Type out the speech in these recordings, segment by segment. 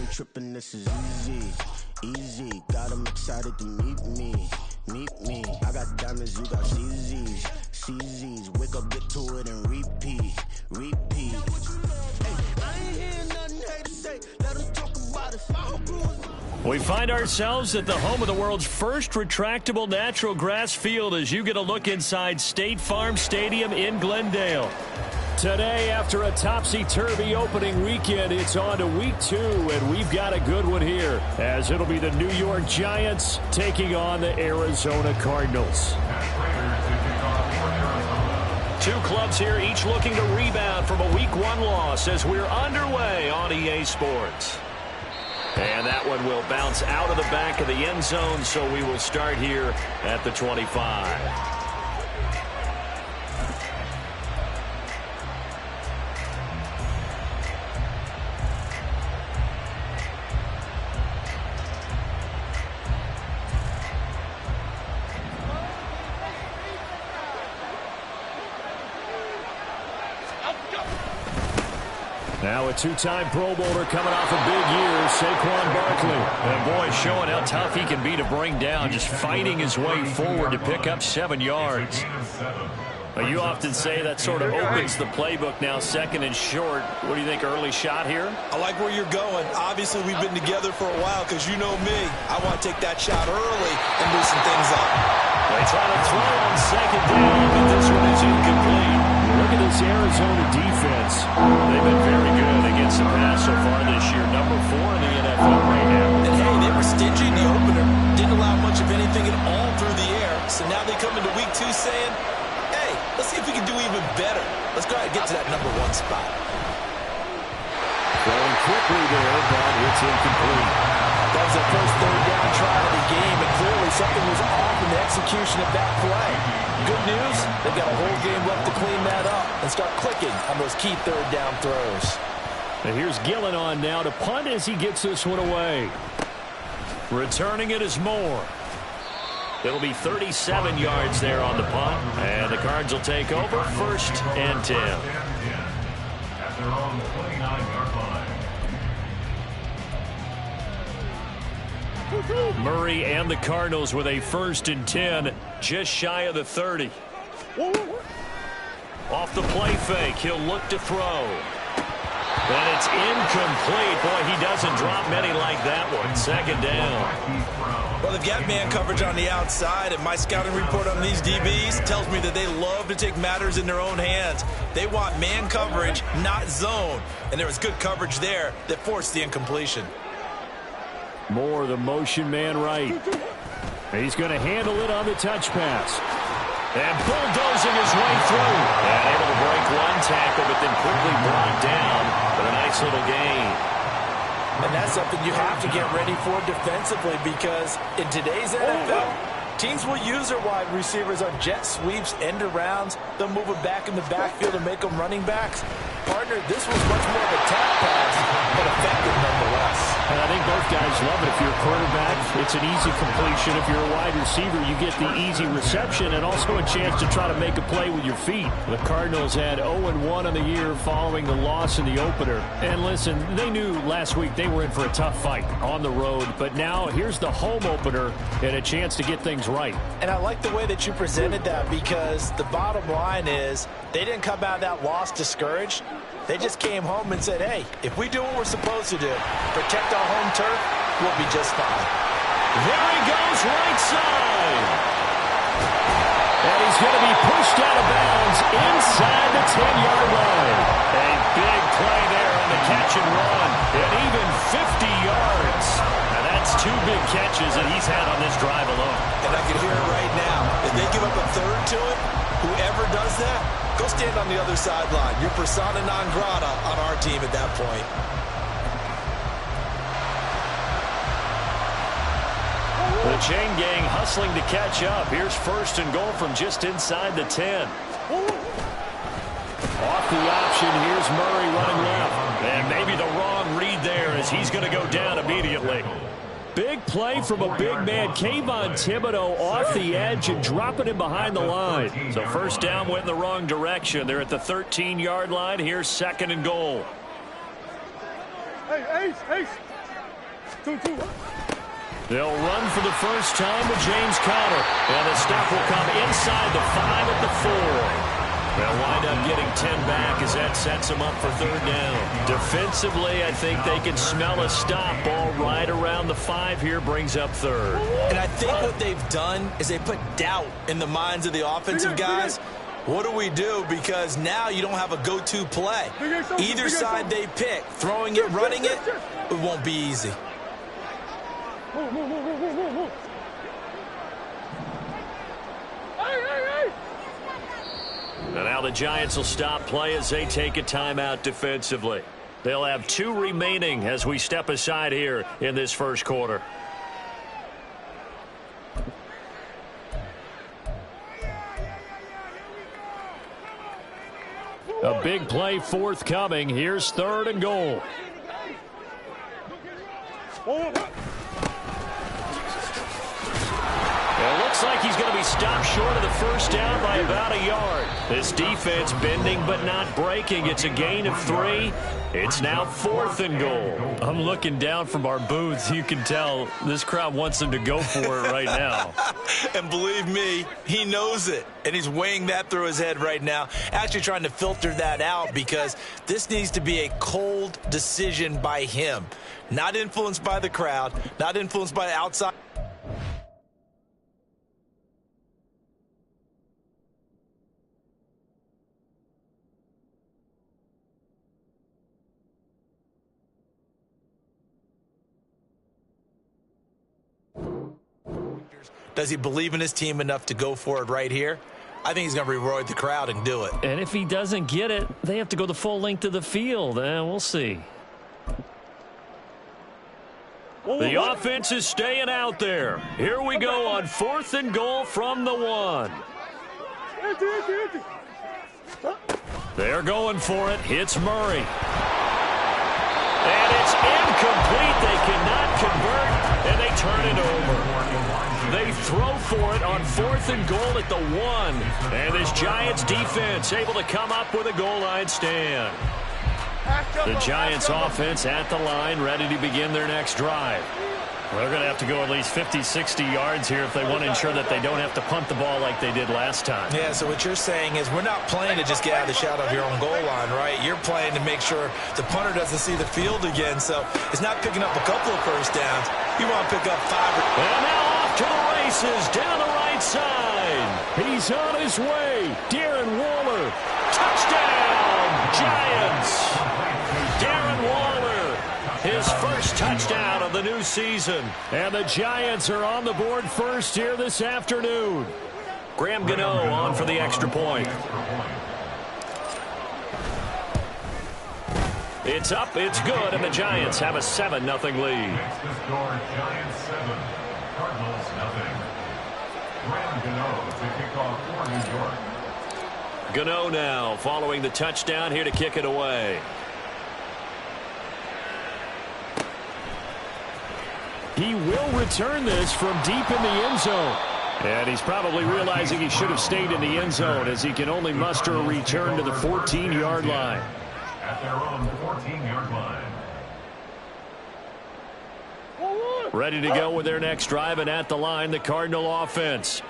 ain't tripping, this is easy. Easy, got them excited to meet me. Meet me, I got diamonds, you got CZs. CZs, wake up, get to it and repeat. Repeat. Hey, I ain't hearing nothing hate to say. Let us talk about it. We find ourselves at the home of the world's first retractable natural grass field as you get a look inside State Farm Stadium in Glendale. Today, after a topsy-turvy opening weekend, it's on to week 2, and we've got a good one here, as it'll be the New York Giants taking on the Arizona Cardinals. Two clubs here, each looking to rebound from a Week 1 loss as we're underway on EA Sports. And that one will bounce out of the back of the end zone, so we will start here at the 25. Now a two-time Pro Bowler coming off a big year, Saquon Barkley. And boy, showing how tough he can be to bring down, just fighting his way forward to pick up 7 yards. Well, you often say that sort of opens the playbook now, second and short. What do you think, early shot here? I like where you're going. Obviously, we've been together for a while because you know me. I want to take that shot early and loosen things up. They try to throw on second down, but this one is incomplete. Look at this Arizona defense. They've been very good against the pass so far this year. Number 4 in the NFL right now. And hey, they were stingy in the opener. Didn't allow much of anything at all through the air. So now they come into week 2 saying, hey, let's see if we can do even better. Let's go ahead and get to that number 1 spot. Throwing quickly there, but it's incomplete. That was their first third down try of the game, and clearly something was off in the execution of that play. Good news, they've got a whole game left to clean that up and start clicking on those key third down throws. And here's Gillen on now to punt as he gets this one away. Returning it is Moore. It'll be 37 yards there on the punt, and the Cards will take over, 1st and 10. At their own 29-yard line. Murray and the Cardinals with a 1st and 10, just shy of the 30. Off the play fake, he'll look to throw. And it's incomplete. Boy, he doesn't drop many like that one. 2nd down. Well, they've got man coverage on the outside, and my scouting report on these DBs tells me that they love to take matters in their own hands. They want man coverage, not zone. And there was good coverage there that forced the incompletion. Moore, the motion man right. He's going to handle it on the touch pass. And bulldozing his way through. And able to break one tackle, but then quickly brought down. But a nice little gain. And that's something you have to get ready for defensively, because in today's NFL, teams will use their wide receivers on jet sweeps, end arounds. They'll move them back in the backfield and make them running backs. Partner, this was much more of a tap pass, but effective nonetheless. And I think both guys love it. If you're a quarterback, it's an easy completion. If you're a wide receiver, you get the easy reception and also a chance to try to make a play with your feet. The Cardinals had 0-1 on the year following the loss in the opener. And listen, they knew last week they were in for a tough fight on the road. But now here's the home opener and a chance to get things right. And I like the way that you presented that, because the bottom line is they didn't come out of that loss discouraged. They just came home and said, hey, if we do what we're supposed to do, protect our home turf, we'll be just fine. There he goes, right side. And he's going to be pushed out of bounds inside the 10-yard line. A big play there on the catch and run. And even 50 yards. Now that's 2 big catches that he's had on this drive alone. And I can hear it right now. If they give up a third to it, whoever does that, go stand on the other sideline. You're persona non grata on our team at that point. The chain gang hustling to catch up. Here's 1st and goal from just inside the 10. Off the option, here's Murray running left. And maybe the wrong read there as he's going to go down immediately. Big play from a big man. Kayvon Thibodeau off the edge and dropping him behind the line. So 1st down went in the wrong direction. They're at the 13-yard line. Here's 2nd and goal. Hey, Ace, Ace. They'll run for the first time with James Conner. And the stop will come inside the 5 at the 4. They'll wind up getting 10 back as that sets them up for third down. Defensively, I think they can smell a stop. Ball right around the 5 here brings up third. And I think what they've done is they put doubt in the minds of the offensive guys. What do we do? Because now you don't have a go-to play. Either side they pick, throwing it, running it, it won't be easy. And now the Giants will stop play as they take a timeout defensively. They'll have 2 remaining as we step aside here in this first quarter. A big play forthcoming. Here's 3rd and goal. It looks like he's going to be stopped short of the first down by about a yard. This defense bending but not breaking. It's a gain of 3. It's now 4th and goal. I'm looking down from our booths. You can tell this crowd wants them to go for it right now. And believe me, he knows it. And he's weighing that through his head right now. Actually trying to filter that out because this needs to be a cold decision by him. Not influenced by the crowd. Not influenced by the outside. Does he believe in his team enough to go for it right here? I think he's going to reward the crowd and do it. And if he doesn't get it, they have to go the full length of the field. We'll see. The offense is staying out there. Here we go on 4th and goal from the 1. They're going for it. Hits Murray. And it's incomplete. They cannot convert, and they turn it over. They throw for it on 4th and goal at the 1. And this Giants defense able to come up with a goal line stand. The Giants offense at the line, ready to begin their next drive. They're going to have to go at least 50, 60 yards here if they want to ensure that they don't have to punt the ball like they did last time. Yeah, so what you're saying is we're not playing to just get out of the shadow of your own goal line, right? You're playing to make sure the punter doesn't see the field again. So it's not picking up a couple of first downs. You want to pick up 5. And now off to the races down the right side. He's on his way. Darren Waller. Touchdown, Giants. Darren Waller, his first touchdown of the new season. And the Giants are on the board first here this afternoon. Graham Gano on for the extra point. It's up, it's good, and the Giants have a 7-0 lead. Next to score, Giants 7, Cardinals 0. Graham Gano to kick off for New York. Gano now following the touchdown here to kick it away. He will return this from deep in the end zone. And he's probably realizing he should have stayed in the end zone as he can only muster a return to the 14-yard line. At their own 14-yard line. Ready to go with their next drive, and at the line, the Cardinal offense.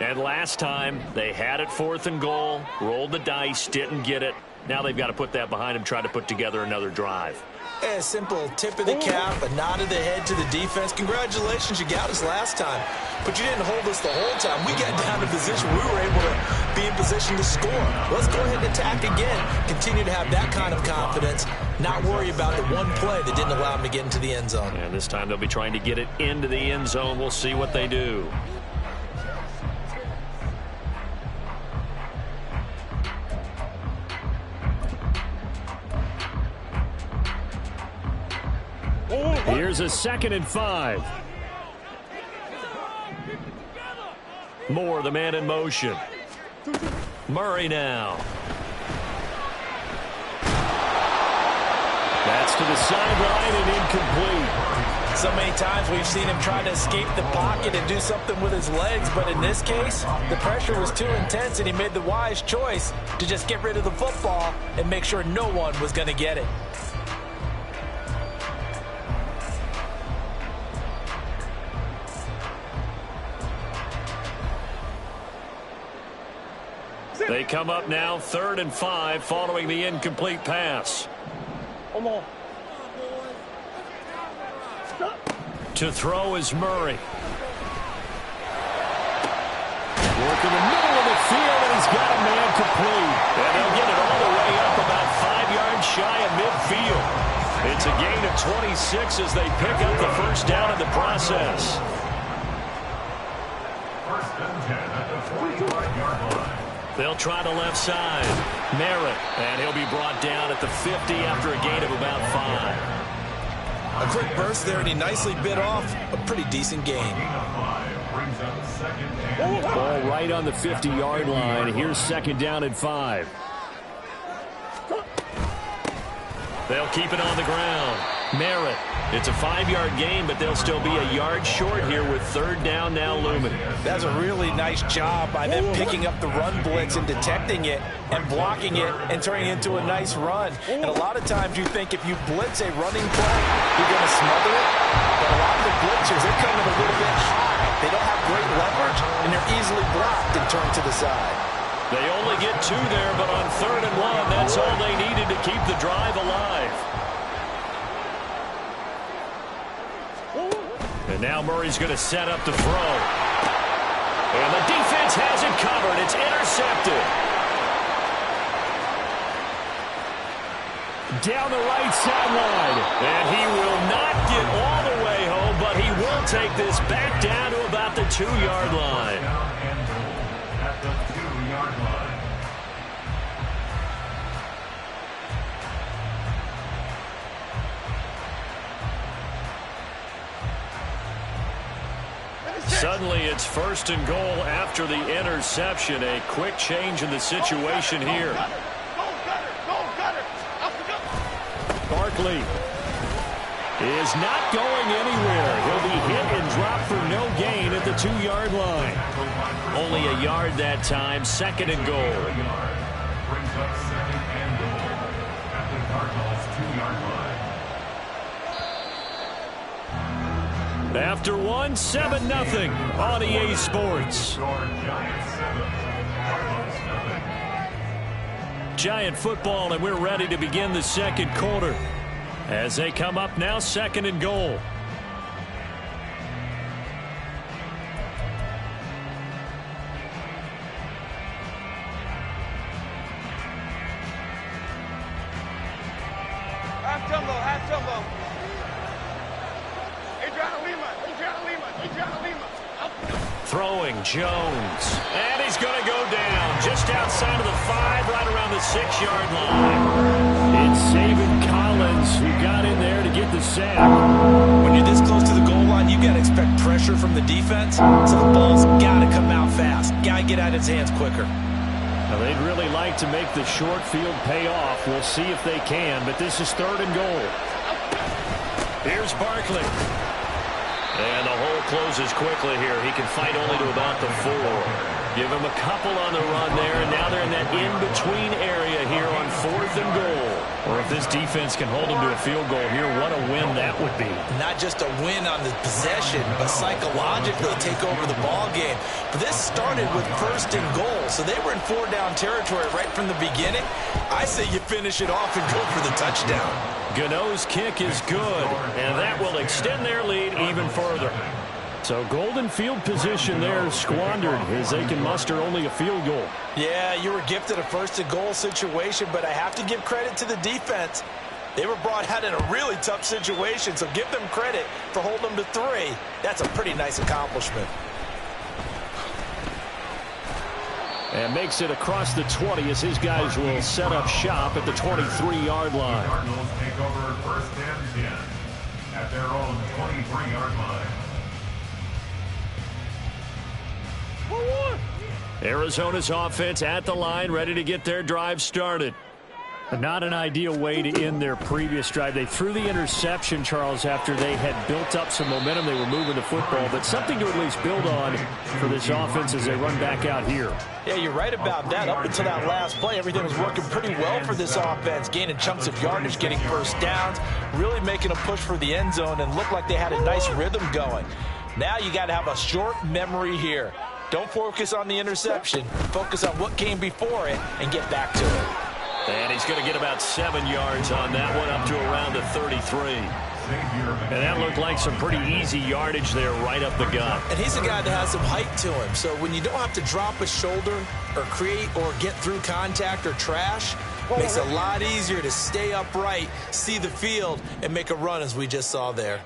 And last time, they had it 4th and goal, rolled the dice, didn't get it. Now they've got to put that behind them, try to put together another drive. A simple tip of the cap, a nod of the head to the defense. Congratulations, you got us last time. But you didn't hold us the whole time. We got down to position. We were able to be in position to score. Let's go ahead and attack again. Continue to have that kind of confidence. Not worry about the one play that didn't allow them to get into the end zone. And this time they'll be trying to get it into the end zone. We'll see what they do. Here's a 2nd and 5. Moore, the man in motion. Murray now. That's to the sideline and incomplete. So many times we've seen him try to escape the pocket and do something with his legs, but in this case, the pressure was too intense and he made the wise choice to just get rid of the football and make sure no one was going to get it. They come up now 3rd and 5 following the incomplete pass. To throw is Murray. Working the middle of the field, and he's got a man complete. And they'll get it all the way up about 5 yards shy of midfield. It's a gain of 26 as they pick up the first down in the process. First and 10 at the 45-yard line. They'll try the left side. Merritt, and he'll be brought down at the 50 after a gain of about 5. A quick burst there, and he nicely bit off a pretty decent gain. Gain of 5 brings up second and Ball right on the 50-yard line. Here's 2nd down and 5. They'll keep it on the ground. Merritt. It's a 5-yard gain, but they'll still be a yard short here with 3rd down now looming. That's a really nice job by them picking up the run blitz and detecting it and blocking it and turning it into a nice run. And a lot of times you think if you blitz a running play, you're going to smother it. But a lot of the blitzers, they're coming a little bit high. They don't have great leverage, and they're easily blocked and turned to the side. They only get 2 there, but on 3rd and 1, that's all they needed to keep the drive alive. And now Murray's going to set up the throw. And the defense has it covered. It's intercepted. Down the right sideline. And he will not get all the way home, but he will take this back down to about the 2-yard line. down and goal at the 2-yard line. Suddenly it's 1st and goal after the interception. A quick change in the situation here. Barkley is not going anywhere. He'll be hit and dropped for no gain at the 2-yard line. Only a yard that time. 2nd and goal. Brings up 2nd and goal at the Cardinals 2-yard line. After 1, 7-0 on EA Sports. Score Giants 7, Cardinals 0. Giant football, and we're ready to begin the 2nd quarter. As they come up now, 2nd and goal. Half tempo. Adriana Lima. Throwing Jones. And he's going to go down just outside of the 5, right around the 6-yard line. It's Saban Collins who got in there to get the sack. When you're this close to the goal line, you got to expect pressure from the defense. So the ball's got to come out fast. Got to get out of his hands quicker. Now, they'd really like to make the short field pay off. We'll see if they can, but this is 3rd and goal. Here's Barkley. And the hole closes quickly here. He can fight only to about the 4. Give him a couple on the run there, and now they're in that in-between area here on 4th and goal. Or if this defense can hold them to a field goal here, what a win that would be. Not just a win on the possession, but psychologically take over the ball game. But this started with 1st and goal, so they were in 4-down territory right from the beginning. I say you finish it off and go for the touchdown. Gano's kick is good, and that will extend their lead even further. So golden field position there squandered as they can muster only a field goal. Yeah, you were gifted a 1st and goal situation, but I have to give credit to the defense. They were brought out in a really tough situation, so give them credit for holding them to 3. That's a pretty nice accomplishment. And makes it across the 20 as his guys will set up shop at the 23-yard line. Cardinals take over 1st and 10 at their own 23-yard line. Arizona's offense at the line, ready to get their drive started. Not an ideal way to end their previous drive. They threw the interception, Charles, after they had built up some momentum. They were moving the football, but something to at least build on for this offense as they run back out here. Yeah, you're right about that. Up until that last play, everything was working pretty well for this offense, gaining chunks of yardage, getting first downs, really making a push for the end zone, and looked like they had a nice rhythm going. Now you got to have a short memory here. Don't focus on the interception. Focus on what came before it and get back to it. And he's going to get about 7 yards on that one, up to around the 33. And that looked like some pretty easy yardage there right up the gut. And he's a guy that has some height to him. So when you don't have to drop a shoulder or create or get through contact or trash, makes it a lot easier to stay upright, see the field, and make a run as we just saw there.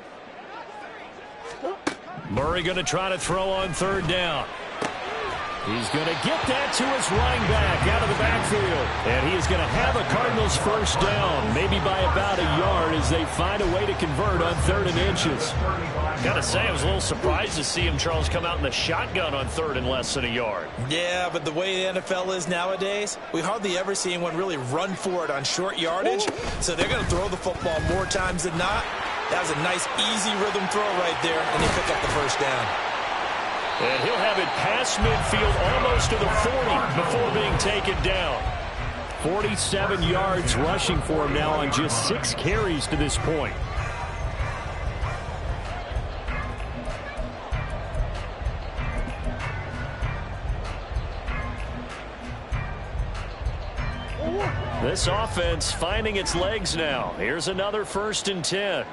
Murray going to try to throw on 3rd down. He's going to get that to his running back out of the backfield. And he is going to have a Cardinals 1st down, maybe by about a yard as they find a way to convert on 3rd and inches. Got to say, I was a little surprised to see him, Charles, come out in the shotgun on 3rd and less than a yard. Yeah, but the way the NFL is nowadays, we hardly ever see anyone really run for it on short yardage. So they're going to throw the football more times than not. That was a nice, easy rhythm throw right there, and they pick up the 1st down. And he'll have it past midfield almost to the 40 before being taken down. 47 yards rushing for him now on just 6 carries to this point. This offense finding its legs now. Here's another 1st and 10.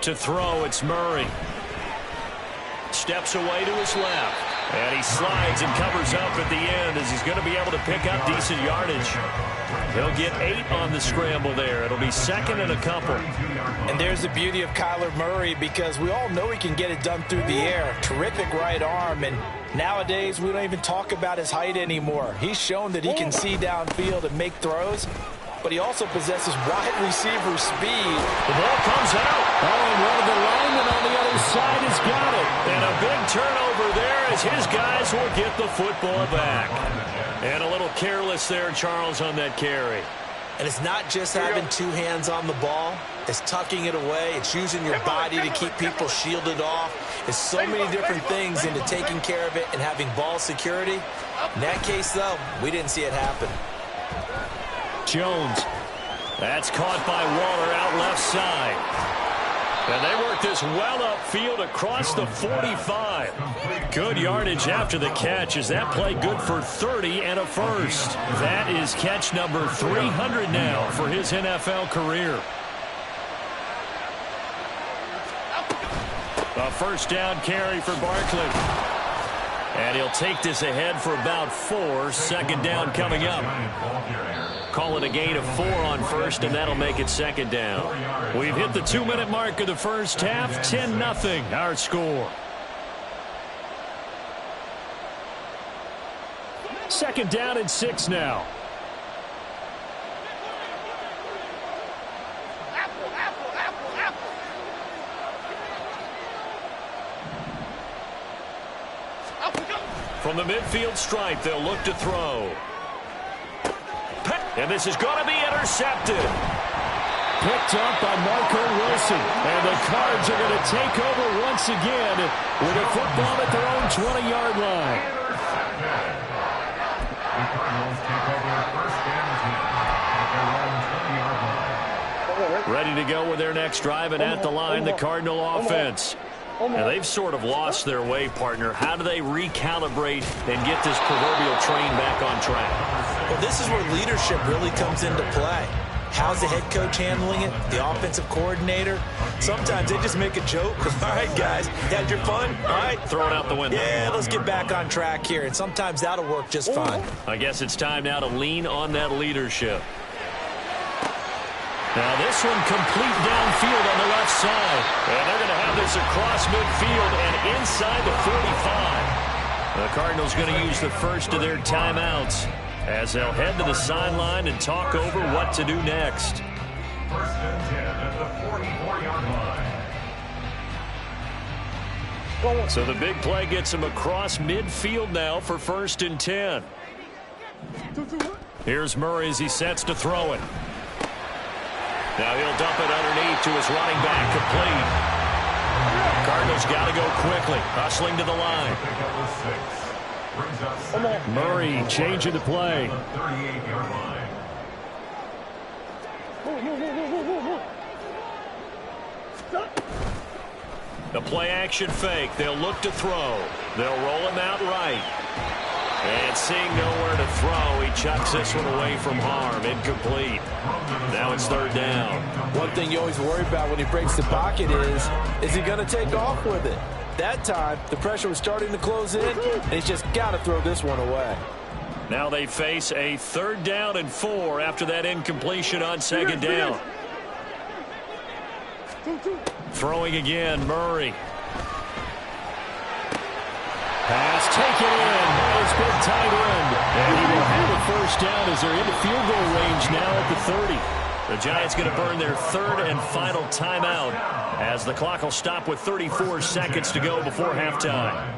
To throw, it's Murray. Steps away to his left. And he slides and covers up at the end as he's going to be able to pick up decent yardage. He'll get 8 on the scramble there. It'll be 2nd and a couple. And there's the beauty of Kyler Murray, because we all know he can get it done through the air. Terrific right arm. And nowadays, we don't even talk about his height anymore. He's shown that he can see downfield and make throws. But he also possesses wide receiver speed. The ball comes out. Oh, and one of the linemen on the other side has got it. And a big turnover there as his guys will get the football back. And a little careless there, Charles, on that carry. And it's not just having 2 hands on the ball. It's tucking it away. It's using your body to keep people shielded off. It's so many different things into taking care of it and having ball security. In that case, though, we didn't see it happen. Jones. That's caught by Waller out left side. And they work this well upfield across the 45. Good yardage after the catch. Is that play good for 30 and a 1st? That is catch number 300 now for his NFL career. A 1st down carry for Barkley. And he'll take this ahead for about 4. 2nd down coming up. Call it a gain of 4 on 1st, and that'll make it 2nd down. We've hit the 2-minute mark of the 1st half. 10-0 our score. 2nd down and 6 now. From the midfield stripe, they'll look to throw. And this is going to be intercepted. Picked up by Marco Wilson. And the Cards are going to take over once again with a football at their own 20-yard line. The Cardinals take over 1st and 10 at their own 20-yard line. Ready to go with their next drive, and at the line, the Cardinal offense. Now, they've sort of lost their way, partner. How do they recalibrate and get this proverbial train back on track? Well, this is where leadership really comes into play. How's the head coach handling it? The offensive coordinator? Sometimes they just make a joke. All right, guys, had your fun? All right, throw it out the window. Yeah, let's get back on track here. And sometimes that'll work just fine. I guess it's time now to lean on that leadership. Now this one complete downfield on the left side. And they're going to have this across midfield and inside the 45. The Cardinals going to use the 1st of their timeouts as they'll head to the sideline and talk over what to do next. 1st and 10 at the 44-yard line. So the big play gets him across midfield now for 1st and 10. Here's Murray as he sets to throw it. Now he'll dump it underneath to his running back, complete. Cardinals got to go quickly, hustling to the line. Murray changing the play. 38-yard line. The play action fake. They'll look to throw. They'll roll him out right. And seeing nowhere to throw, he chucks this one away from harm. Incomplete. Now it's third down. One thing you always worry about when he breaks the pocket is he going to take off with it? That time, the pressure was starting to close in, and he's just got to throw this one away. Now they face a 3rd down and 4 after that incompletion on 2nd down. Throwing again, Murray. Pass taken in. It's been tight end. And he will have a 1st down as they're into field goal range now at the 30. The Giants going to burn their 3rd and final timeout as the clock will stop with 34 seconds to go before halftime.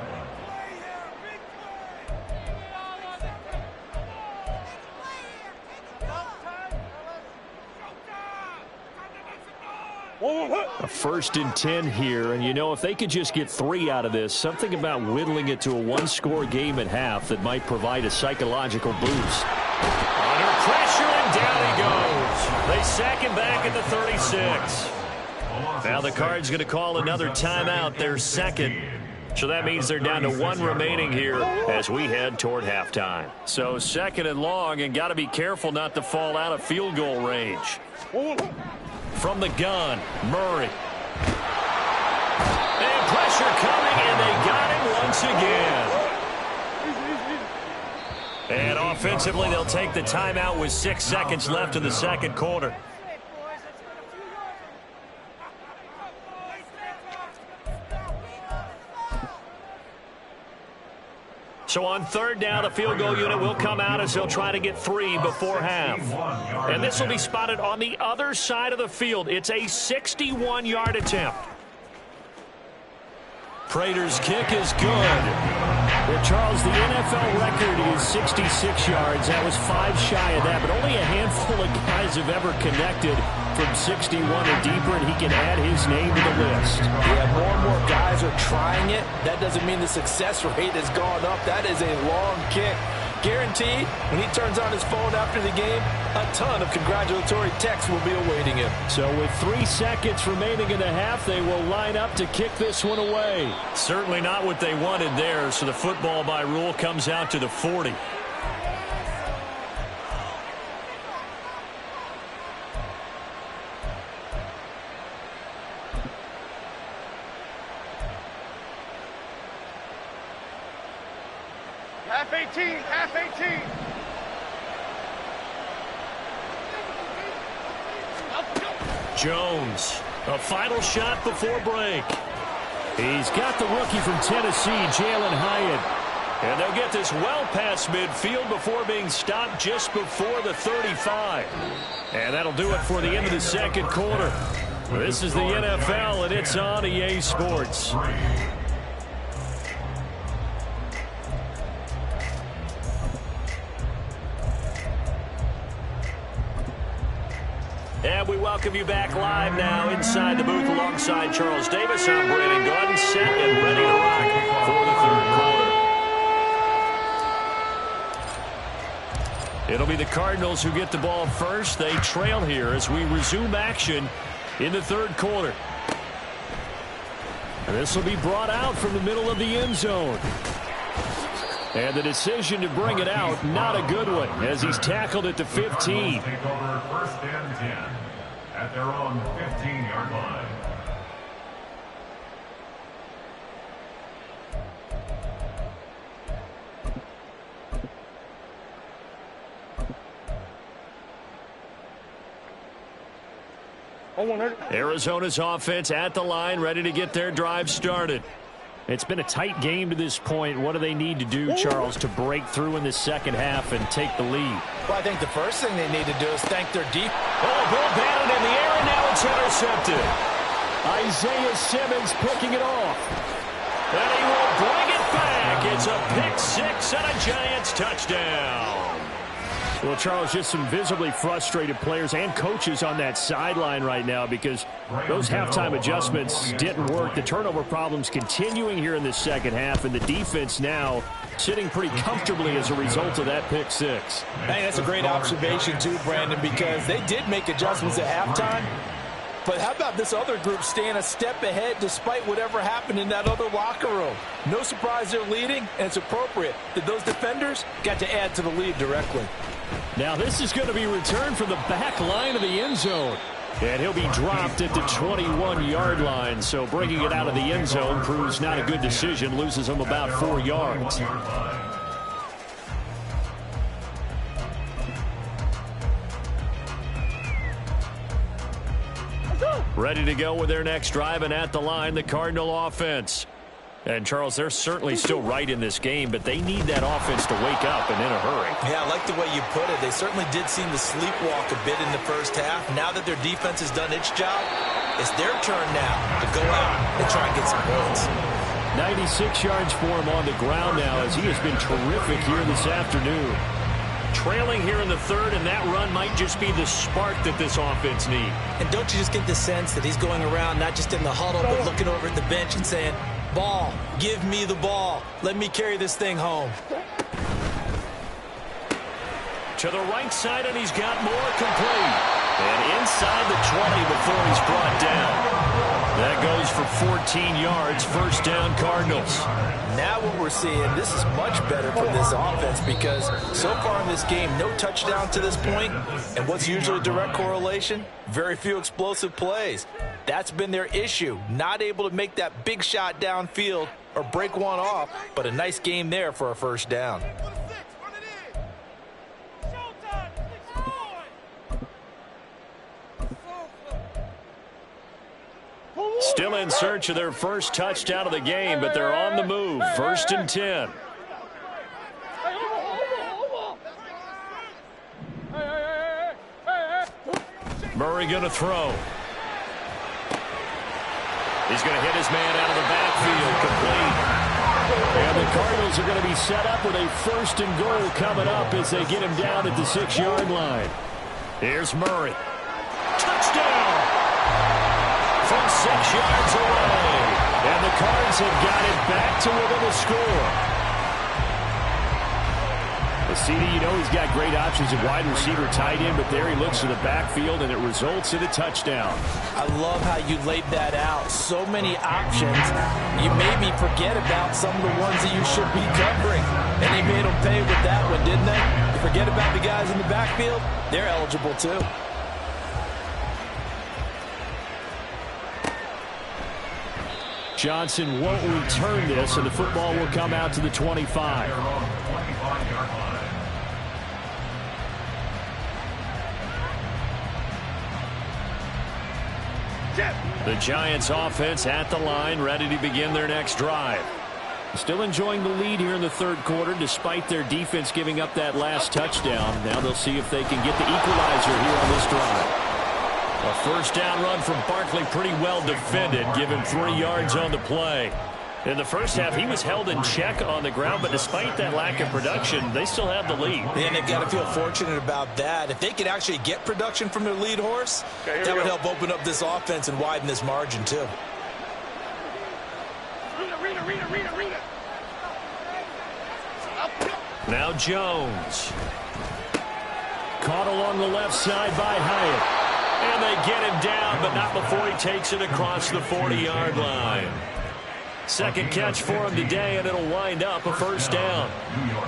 A 1st and 10 here, and you know, if they could just get 3 out of this, something about whittling it to a 1-score game at half that might provide a psychological boost. Under pressure, and down he goes. They sack him back at the 36. Now the Cards going to call another timeout, their 2nd. So that means they're down to 1 remaining here as we head toward halftime. So 2nd and long, and got to be careful not to fall out of field goal range. From the gun, Murray. And pressure coming, and they got him once again. And offensively, they'll take the timeout with 6 seconds left in the 2nd quarter. So on 3rd down, the field goal unit will come out as they'll try to get 3 before half. And this will be spotted on the other side of the field. It's a 61-yard attempt. Prater's kick is good. Well, Charles, the NFL record is 66 yards. That was 5 shy of that, but only a handful of guys have ever connected from 61 or deeper, and he can add his name to the list. Yeah, more and more guys are trying it. That doesn't mean the success rate has gone up. That is a long kick. Guaranteed, when he turns on his phone after the game, a ton of congratulatory texts will be awaiting him. So with 3 seconds remaining in the half, they will line up to kick this one away. Certainly not what they wanted there, so the football by rule comes out to the 40. Half 18, half 18. Jones, a final shot before break. He's got the rookie from Tennessee, Jalen Hyatt. And they'll get this well past midfield before being stopped just before the 35. And that'll do it for the end of the 2nd quarter. This is the NFL, and it's on EA Sports. And we welcome you back live now inside the booth alongside Charles Davis. I'm Brandon Gaudin, set and ready to rock for the 3rd quarter. It'll be the Cardinals who get the ball first. They trail here as we resume action in the 3rd quarter. And this will be brought out from the middle of the end zone. And the decision to bring it out, not a good one, as he's tackled at the 15. Take over 1st and 10 at their own 15-yard line. Arizona's offense at the line, ready to get their drive started. It's been a tight game to this point. What do they need to do, Charles, to break through in the 2nd half and take the lead? Well, I think the first thing they need to do is thank their deep. Oh, ball batted in the air, and now it's intercepted. Isaiah Simmons picking it off. And he will bring it back. It's a pick-6 and a Giants touchdown. Well, Charles, just some visibly frustrated players and coaches on that sideline right now because those halftime adjustments didn't work. The turnover problems continuing here in the 2nd half, and the defense now sitting pretty comfortably as a result of that pick-6. Hey, that's a great observation too, Brandon, because they did make adjustments at halftime, But how about this other group staying a step ahead despite whatever happened in that other locker room? No surprise they're leading, and it's appropriate that those defenders got to add to the lead directly. Now this is going to be returned from the back line of the end zone. And he'll be dropped at the 21-yard line. So bringing it out of the end zone proves not a good decision. Loses him about 4 yards. Ready to go with their next drive, and at the line, the Cardinal offense. And, Charles, they're certainly still right in this game, but they need that offense to wake up and in a hurry. Yeah, I like the way you put it. They certainly did seem to sleepwalk a bit in the first half. Now that their defense has done its job, it's their turn now to go out and try and get some points. 96 yards for him on the ground now, as he has been terrific here this afternoon. Trailing here in the third, and that run might just be the spark that this offense needs. And don't you just get the sense that he's going around, not just in the huddle, but looking over at the bench and saying, ball, give me the ball. Let me carry this thing home. To the right side, and he's got more complete. And inside the 20 before he's brought down. That goes for 14 yards, first down Cardinals. Now what we're seeing, this is much better from this offense because so far in this game, no touchdown to this point. And what's usually a direct correlation? Very few explosive plays. That's been their issue. Not able to make that big shot downfield or break one off, but a nice game there for a first down. Still in search of their first touchdown of the game, but they're on the move. First and 10. Murray going to throw. He's going to hit his man out of the backfield, complete. And the Cardinals are going to be set up with a first and goal coming up as they get him down at the 6-yard line. Here's Murray. Touchdown! From 6 yards away. And the Cards have got it back to within a score. CD, you know he's got great options at wide receiver, tight end, but there he looks to the backfield, and it results in a touchdown. I love how you laid that out. So many options. You made me forget about some of the ones that you should be covering. And they made them pay with that one, didn't they? You forget about the guys in the backfield, they're eligible too. Johnson won't return this, and the football will come out to the 25. The Giants offense at the line, ready to begin their next drive. Still enjoying the lead here in the third quarter, despite their defense giving up that last touchdown. Now they'll see if they can get the equalizer here on this drive. A first down run from Barkley, pretty well defended. Give him 3 yards on the play. In the first half, he was held in check on the ground, but despite that lack of production, they still have the lead. And they've got to feel fortunate about that. If they could actually get production from their lead horse, that would help open up this offense and widen this margin, too. Read it. Now Jones. Caught along the left side by Hyatt. And they get him down, but not before he takes it across the 40-yard line. Second catch for him today, and it'll wind up a first down.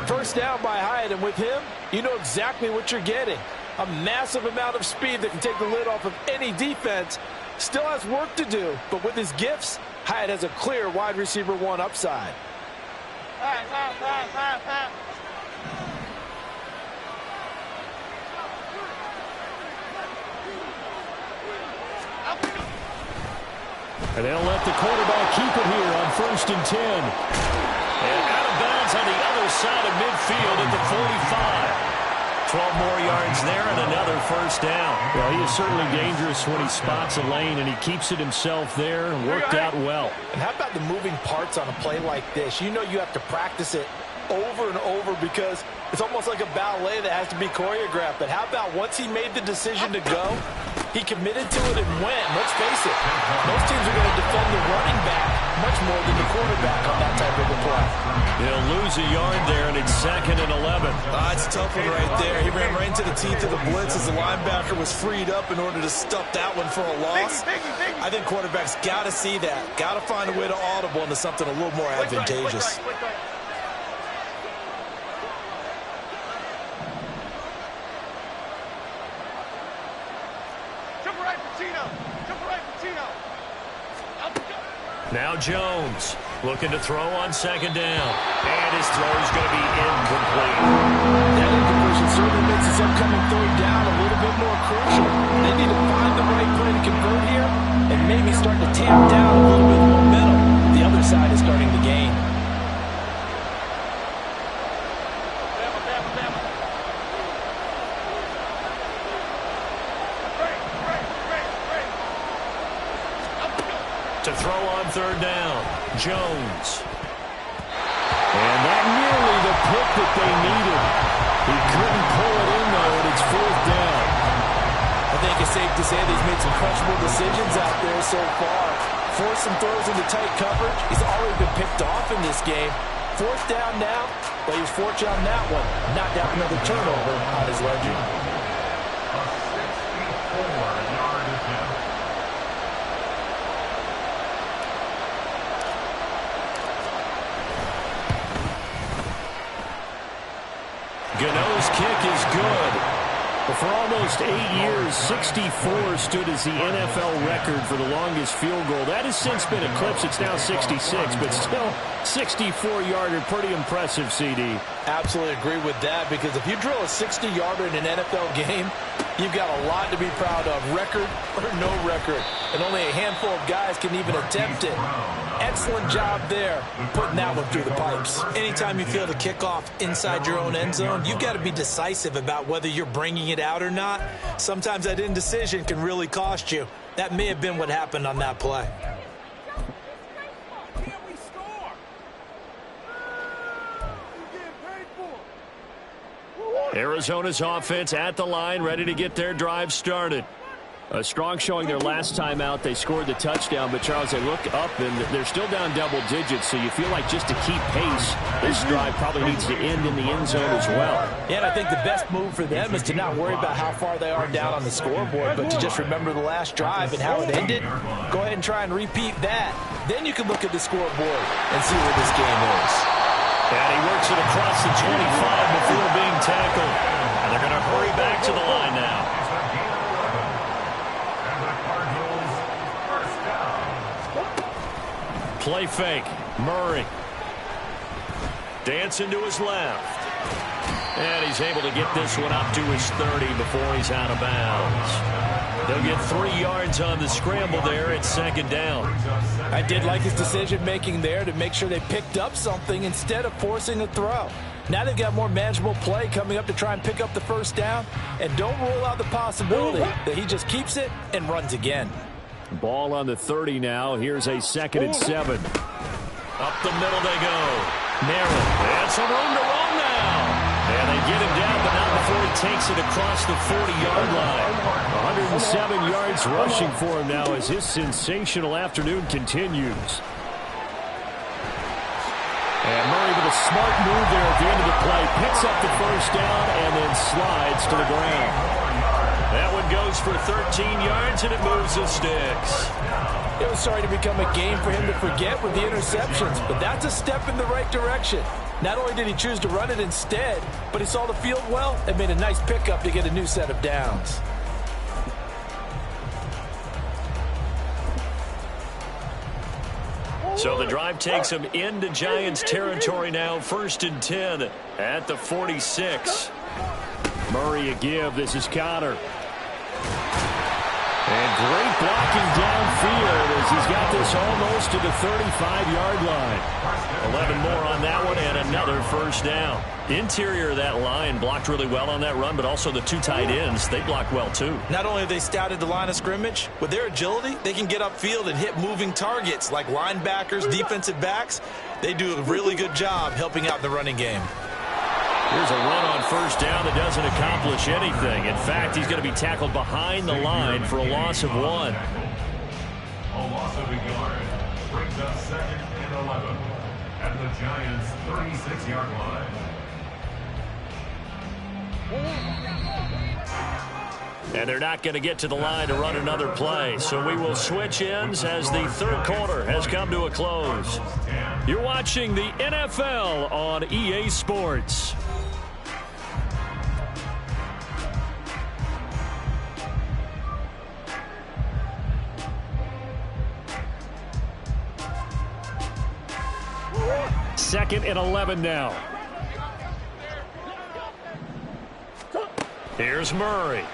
First down by Hyatt, and with him, you know exactly what you're getting. A massive amount of speed that can take the lid off of any defense. Still has work to do, but with his gifts, Hyatt has a clear wide receiver 1 upside. And they'll let the quarterback keep it here on first and 10. And out of bounds on the other side of midfield at the 45. 12 more yards there and another first down. Well, he is certainly dangerous when he spots a lane, and he keeps it himself there. Worked out well. And how about the moving parts on a play like this? You know you have to practice it over and over because it's almost like a ballet that has to be choreographed. But how about once he made the decision to go, He committed to it and went. Let's face it, most teams are going to defend the running back much more than the quarterback on that type of a play. He'll lose a yard there, and it's 2nd and 11. It's a tough one right there. He ran right into the teeth of the blitz as the linebacker was freed up in order to stuff that one for a loss. I think quarterbacks got to see that. Got to find a way to audible into something a little more advantageous. Now Jones looking to throw on 2nd down. And his throw is going to be incomplete. That incompletion certainly makes his upcoming 3rd down a little bit more crucial. They need to find the right play to convert here and maybe start to tamp down a little bit of momentum. The other side is starting to gain. To throw on 3rd down, Jones. And that nearly the pick that they needed. He couldn't pull it in, though, and it's 4th down. I think it's safe to say that he's made some questionable decisions out there so far. Forced some throws into tight coverage. He's already been picked off in this game. 4th down now, but he was fortunate on that one. Knocked out another turnover on his ledger. A 64-yard attempt. Gano's kick is good. But for almost 8 years, 64 stood as the NFL record for the longest field goal. That has since been eclipsed. It's now 66, but still 64-yarder. Pretty impressive, CD. Absolutely agree with that, because if you drill a 60-yarder in an NFL game, you've got a lot to be proud of, record or no record. And only a handful of guys can even attempt it. Excellent job there, putting that one through the pipes. Anytime you feel the kickoff inside your own end zone, you've got to be decisive about whether you're bringing it out or not. Sometimes that indecision can really cost you. That may have been what happened on that play. Arizona's offense at the line, ready to get their drive started. A strong showing their last time out. They scored the touchdown, but, Charles, they look up, and they're still down double digits, so you feel like just to keep pace, this drive probably needs to end in the end zone as well. Yeah, and I think the best move for them is to not worry about how far they are down on the scoreboard, but to just remember the last drive and how it ended. Go ahead and try and repeat that. Then you can look at the scoreboard and see where this game is. And he works it across the 25 before being tackled. And they're going to hurry back to the line now. Play fake. Murray. Dancing to his left. And he's able to get this one up to his 30 before he's out of bounds. They'll get 3 yards on the scramble there at 2nd down. I did like his decision-making there to make sure they picked up something instead of forcing a throw. Now they've got more manageable play coming up to try and pick up the 1st down. And don't rule out the possibility that he just keeps it and runs again. Ball on the 30 now. Here's a 2nd and 7. Up the middle they go. Narrow. And some room to run now. And they get him down, but not before he takes it across the 40-yard line. 107 yards rushing for him now as his sensational afternoon continues. And Murray with a smart move there at the end of the play. Picks up the 1st down and then slides to the ground. That one goes for 13 yards, and it moves the sticks. It was starting to become a game for him to forget with the interceptions, but that's a step in the right direction. Not only did he choose to run it instead, but he saw the field well and made a nice pickup to get a new set of downs. So the drive takes him into Giants territory now. 1st and 10 at the 46. Murray a give. This is Connor. And great blocking downfield as he's got this almost to the 35-yard line. 11 more on that one and another 1st down. Interior of that line blocked really well on that run, but also the 2 tight ends, they blocked well too. Not only have they scouted the line of scrimmage, with their agility, they can get upfield and hit moving targets like linebackers, defensive backs. They do a really good job helping out in the running game. Here's a run on first down that doesn't accomplish anything. In fact, he's going to be tackled behind the line for a loss of 1. A loss of a yard brings up 2nd and 11 at the Giants' 36-yard line. And they're not going to get to the line to run another play. So we will switch ends as the third quarter has come to a close. You're watching the NFL on EA Sports. Second and 11 now. Here's Murray.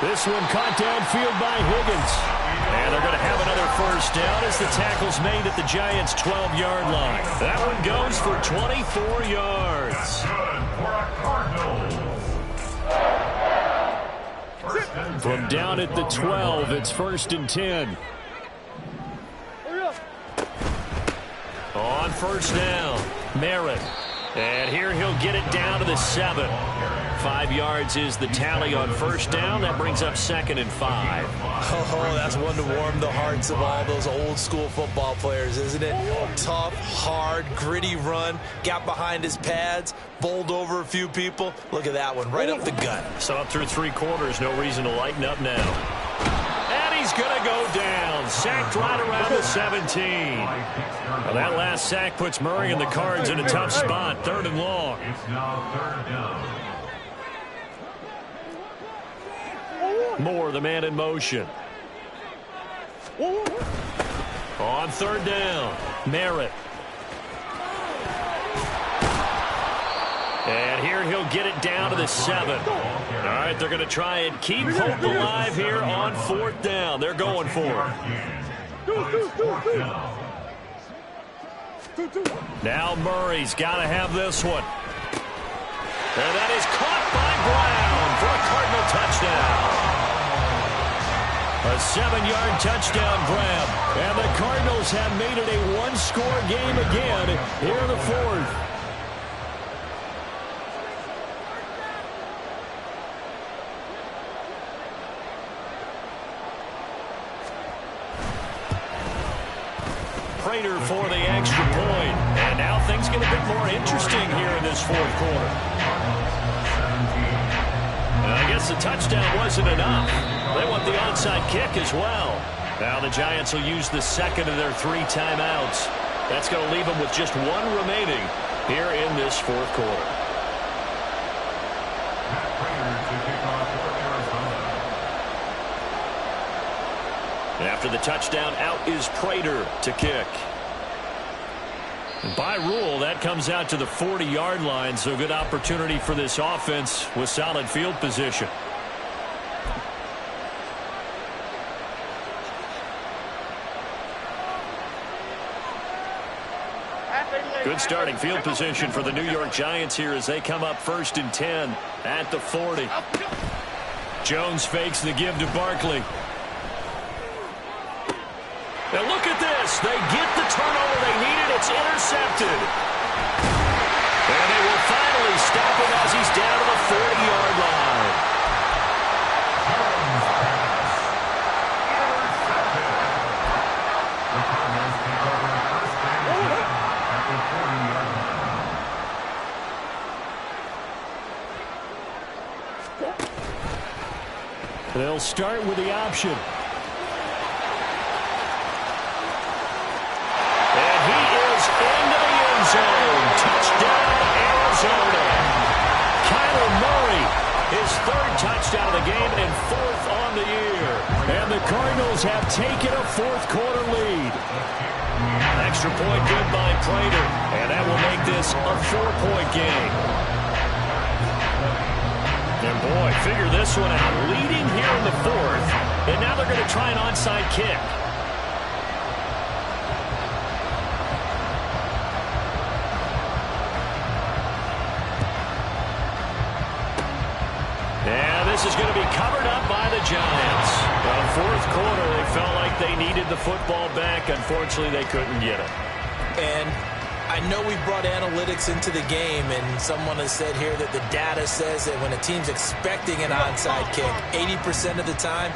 This one caught downfield by Higgins. And they're going to have another first down as the tackle's made at the Giants' 12-yard line. That one goes for 24 yards. From down at the 12, it's 1st and 10. On first down, Merritt. And here he'll get it down to the 7. 5 yards is the tally on first down. That brings up 2nd and 5. Oh, that's one to warm the hearts of all those old-school football players, isn't it? Tough, hard, gritty run. Got behind his pads, bowled over a few people. Look at that one, right up the gut. So up through 3 quarters, no reason to lighten up now. And he's going to go down. Sacked right around the 17. Well, that last sack puts Murray and the Cards in a tough spot. 3rd and long. It's now 3rd down. Moore, the man in motion. On 3rd down, Merritt. And here he'll get it down to the 7. All right, they're going to try and keep hope alive here on 4th down. They're going for it. Now Murray's got to have this one. And that is caught by Brown for a Cardinal touchdown. A 7-yard touchdown grab. And the Cardinals have made it a 1-score game again here in the 4th. Prater for the extra point. And now things get a bit more interesting here in this 4th quarter. And I guess the touchdown wasn't enough. They want the onside kick as well. Now the Giants will use the 2nd of their 3 timeouts. That's going to leave them with just 1 remaining here in this 4th quarter. And after the touchdown, out is Prater to kick. And by rule, that comes out to the 40-yard line, so good opportunity for this offense with solid field position. Good starting field position for the New York Giants here as they come up 1st and 10 at the 40. Jones fakes the give to Barkley. And look at this. They get the turnover they needed. It's intercepted. And they will finally stop him as he's down to the 40-yard line. They'll start with the option. And he is into the end zone. Touchdown, Arizona. Kyler Murray, his 3rd touchdown of the game and 4th on the year. And the Cardinals have taken a 4th quarter lead. Extra point good by Prater. And that will make this a 4-point game. And boy, figure this one out. Leading here in the 4th. And now they're going to try an onside kick. And this is going to be covered up by the Giants. Well, 4th quarter, they felt like they needed the football back. Unfortunately, they couldn't get it. And I know we brought analytics into the game, and someone has said here that the data says that when a team's expecting an onside kick, 80% of the time,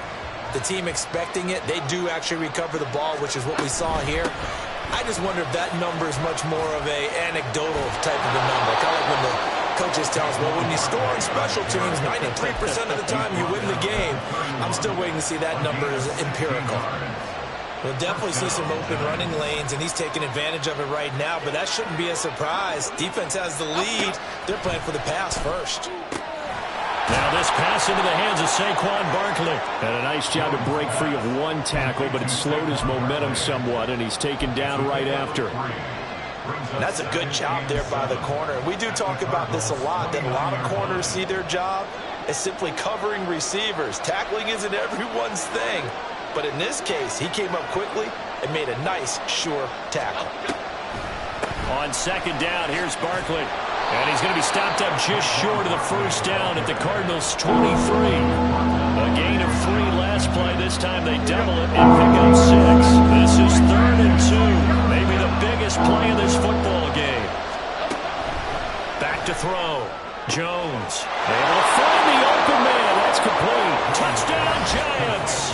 the team expecting it, they do actually recover the ball, which is what we saw here. I just wonder if that number is much more of an anecdotal type of a number. Kind of like when the coaches tell us, well, when you score on special teams, 93% of the time you win the game. I'm still waiting to see that number as empirical. We'll definitely see some open running lanes, and he's taking advantage of it right now, but that shouldn't be a surprise. Defense has the lead. They're playing for the pass first. Now this pass into the hands of Saquon Barkley. And a nice job to break free of one tackle, but it slowed his momentum somewhat, and he's taken down right after. That's a good job there by the corner. We do talk about this a lot, that a lot of corners see their job as simply covering receivers. Tackling isn't everyone's thing. But in this case, he came up quickly and made a nice, sure tackle. On second down, here's Barkley. And he's going to be stopped up just short of the first down at the Cardinals' 23. A gain of 3 last play. This time they double it and pick up 6. This is 3rd and 2. Maybe the biggest play of this football game. Back to throw. Jones able to find the open man. That's complete. Touchdown, Giants.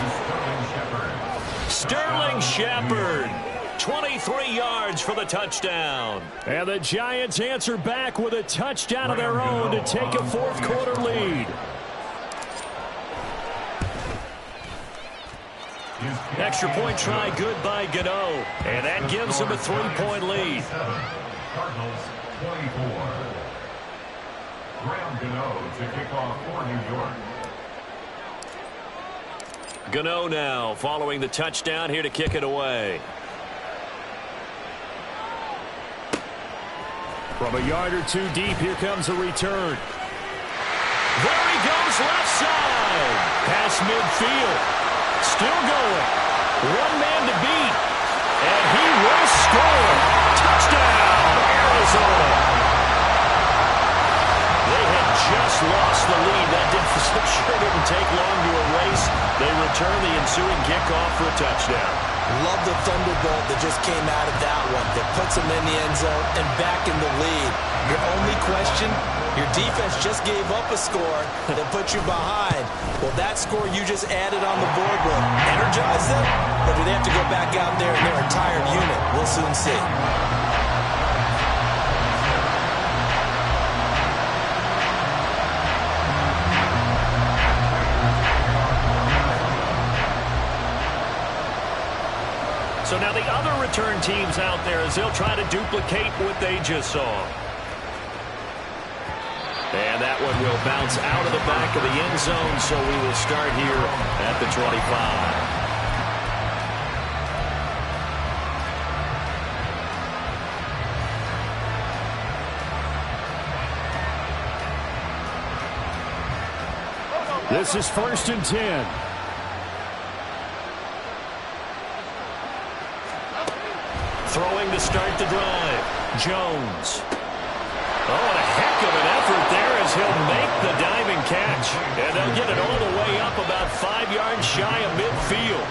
Sterling Shepard. 23 yards for the touchdown. And the Giants answer back with a touchdown of their own to take a fourth-quarter lead. Extra point try good by Gano. And that gives them a 3-point lead. Cardinals 24. Graham Gano to kick off for New York. Gano now following the touchdown here to kick it away. From a yard or two deep, here comes a return. There he goes, left side. Past midfield. Still going. One man to beat. And he will score. Touchdown, Arizona. They had just lost the lead. That sure didn't take long to erase. They return the ensuing kickoff for a touchdown. Love the thunderbolt that just came out of that one. That puts them in the end zone and back in the lead. Your only question, your defense just gave up a score that put you behind. Well, that score you just added on the board will energize them, or do they have to go back out there and their entire unit? We'll soon see. So now the other return teams out there as they'll try to duplicate what they just saw. And that one will bounce out of the back of the end zone, so we will start here at the 25. This is 1st and 10. Throwing to start the drive. Jones. Oh, and a heck of an effort there as he'll make the diving catch. And they'll get it all the way up about 5 yards shy of midfield.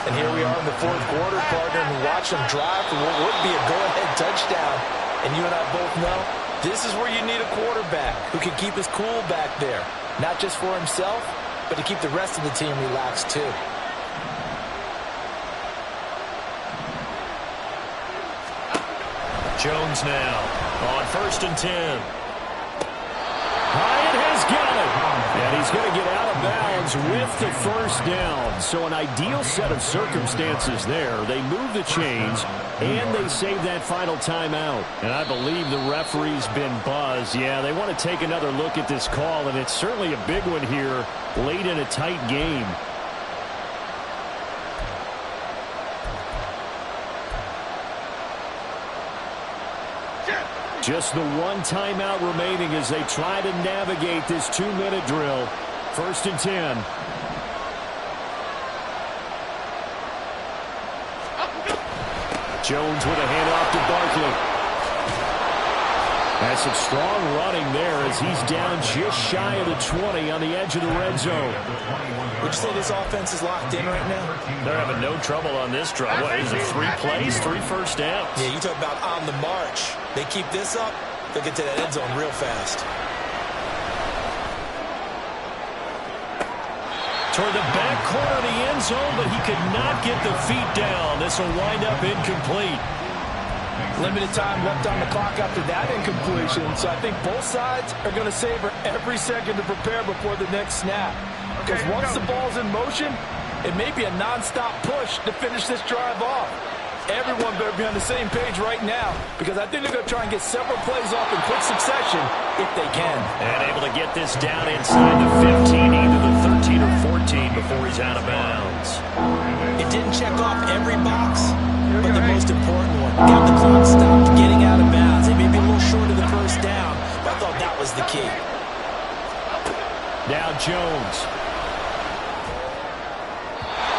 And here we are in the 4th quarter, partner, and watch them drive for what would be a go-ahead touchdown. And you and I both know this is where you need a quarterback who can keep his cool back there. Not just for himself, but to keep the rest of the team relaxed too. Jones now on 1st and 10. Hyatt has got it. And he's going to get out of bounds with the first down. So an ideal set of circumstances there. They move the chains, and they save that final timeout. And I believe the referee's been buzzed. Yeah, they want to take another look at this call, and it's certainly a big one here late in a tight game. Just the one timeout remaining as they try to navigate this 2-minute drill. 1st and 10. Jones with a handoff to Barkley. That's some strong running there as he's down just shy of the 20 on the edge of the red zone. Would you say this offense is locked in right now? They're having no trouble on this drive. What is it, 3 plays, 3 first downs? Yeah, you talk about on the march. They keep this up, they'll get to that end zone real fast. Toward the back corner of the end zone, but he could not get the feet down. This will wind up incomplete. Limited time left on the clock after that incompletion, so I think both sides are going to savor every second to prepare before the next snap. Because once the ball's in motion, it may be a nonstop push to finish this drive off. Everyone better be on the same page right now, because I think they're going to try and get several plays off in quick succession if they can. And able to get this down inside the 15, either the 13 or 14 before he's out of bounds. It didn't check off every box, but the most important one. Got the clock stopped, getting out of bounds. It may be a little short of the first down, but I thought that was the key. Now Jones.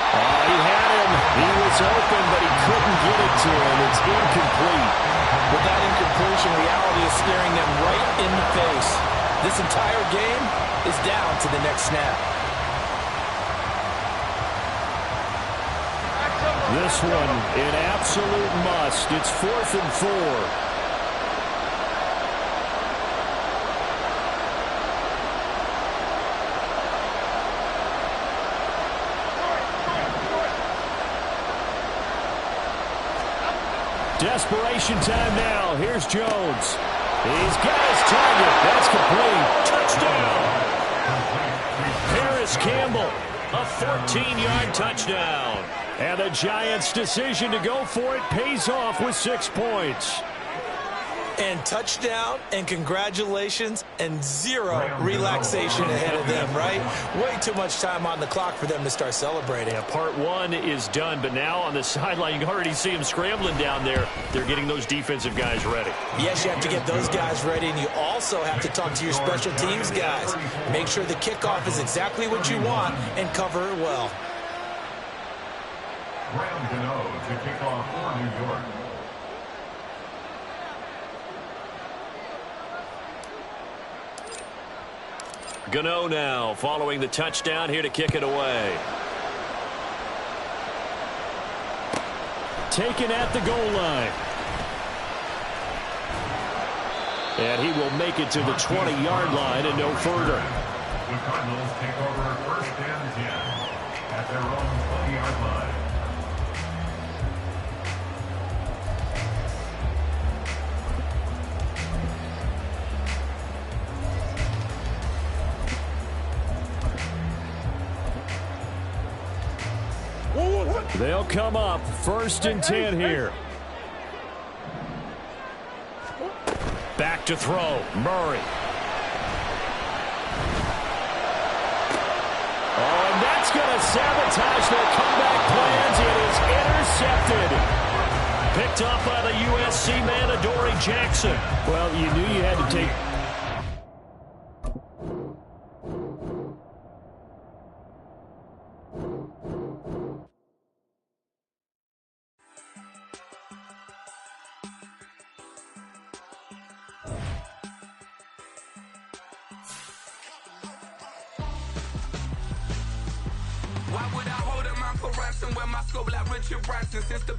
Oh, he had him. He was open, but he couldn't get it to him. It's incomplete. With that incompletion, reality is staring them right in the face. This entire game is down to the next snap. This one, an absolute must. It's 4th and 4. Desperation time now. Here's Jones. He's got his target. That's complete. Touchdown. Paris Campbell, a 14-yard touchdown. And the Giants' decision to go for it pays off with 6 points. And touchdown, and congratulations, and 0 relaxation ahead of them, right? Way too much time on the clock for them to start celebrating. Yeah, part 1 is done, but now on the sideline, you can already see them scrambling down there. They're getting those defensive guys ready. Yes, you have to get those guys ready, and you also have to talk to your special teams guys. Make sure the kickoff is exactly what you want and cover it well. Graham Gano to kick off for New York. Gano now following the touchdown here to kick it away. Taken at the goal line. And he will make it to the 20-yard line and no further. The Cardinals take over 1st and 10 at their own 20-yard line. They'll come up 1st and 10 here. Back to throw. Murray. Oh, and that's going to sabotage their comeback plans. It is intercepted. Picked up by the USC man, Adoree Jackson. Well, you knew you had to take... Why would I hold up my for ransom when my scope like Richard Branson since the